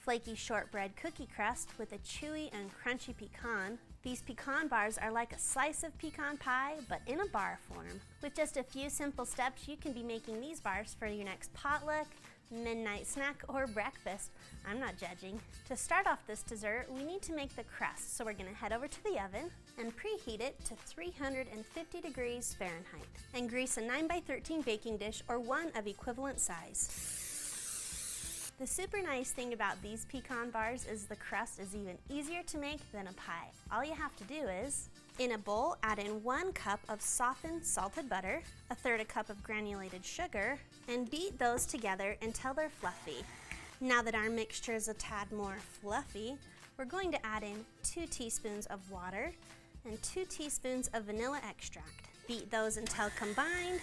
flaky shortbread cookie crust with a chewy and crunchy pecan. These pecan bars are like a slice of pecan pie, but in a bar form. With just a few simple steps, you can be making these bars for your next potluck, midnight snack, or breakfast. I'm not judging. To start off this dessert, we need to make the crust, so we're gonna head over to the oven and preheat it to 350 degrees Fahrenheit. And grease a 9x13 baking dish or one of equivalent size. The super nice thing about these pecan bars is the crust is even easier to make than a pie. All you have to do is, in a bowl, add in 1 cup of softened salted butter, 1/3 cup of granulated sugar, and beat those together until they're fluffy. Now that our mixture is a tad more fluffy, we're going to add in 2 teaspoons of water and 2 teaspoons of vanilla extract. Beat those until combined.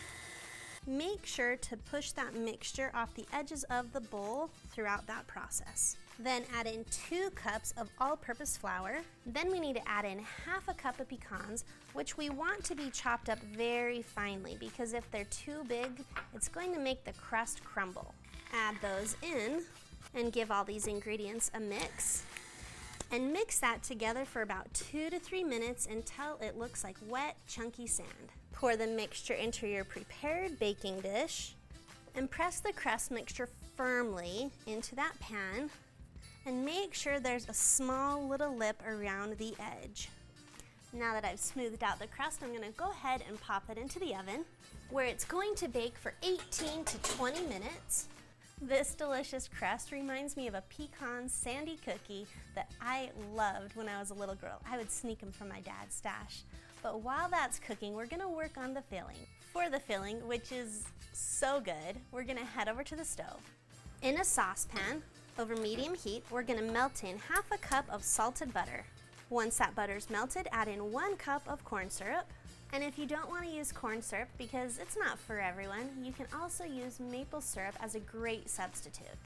Make sure to push that mixture off the edges of the bowl throughout that process. Then add in 2 cups of all-purpose flour. Then we need to add in 1/2 cup of pecans, which we want to be chopped up very finely because if they're too big, it's going to make the crust crumble. Add those in and give all these ingredients a mix. And mix that together for about 2 to 3 minutes until it looks like wet, chunky sand. Pour the mixture into your prepared baking dish and press the crust mixture firmly into that pan and make sure there's a small little lip around the edge. Now that I've smoothed out the crust, I'm gonna go ahead and pop it into the oven where it's going to bake for 18 to 20 minutes. This delicious crust reminds me of a pecan sandy cookie that I loved when I was a little girl. I would sneak them from my dad's stash. But while that's cooking, we're gonna work on the filling. For the filling, which is so good, we're gonna head over to the stove. In a saucepan, over medium heat, we're gonna melt in 1/2 cup of salted butter. Once that butter's melted, add in 1 cup of corn syrup. And if you don't want to use corn syrup because it's not for everyone, you can also use maple syrup as a great substitute.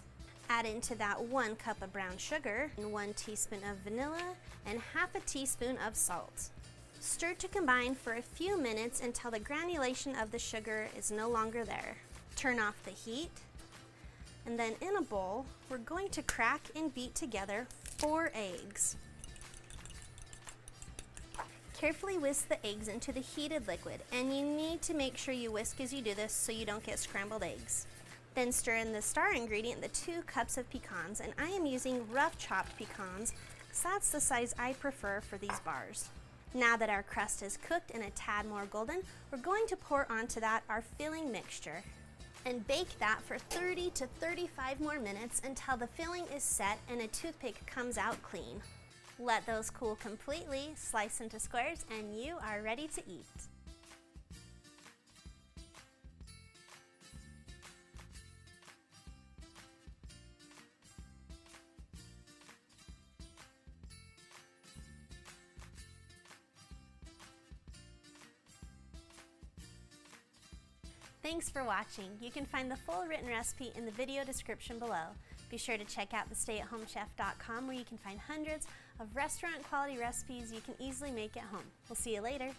Add into that 1 cup of brown sugar and 1 teaspoon of vanilla and 1/2 teaspoon of salt. Stir to combine for a few minutes until the granulation of the sugar is no longer there. Turn off the heat, and then in a bowl, we're going to crack and beat together 4 eggs. Carefully whisk the eggs into the heated liquid, and you need to make sure you whisk as you do this so you don't get scrambled eggs. Then stir in the star ingredient, the 2 cups of pecans, and I am using rough chopped pecans, so that's the size I prefer for these bars. Now that our crust is cooked and a tad more golden, we're going to pour onto that our filling mixture and bake that for 30 to 35 more minutes until the filling is set and a toothpick comes out clean. Let those cool completely, slice into squares, and you are ready to eat. Thanks for watching. You can find the full written recipe in the video description below. Be sure to check out thestayatHomechef.com where you can find hundreds of restaurant quality recipes you can easily make at home. We'll see you later.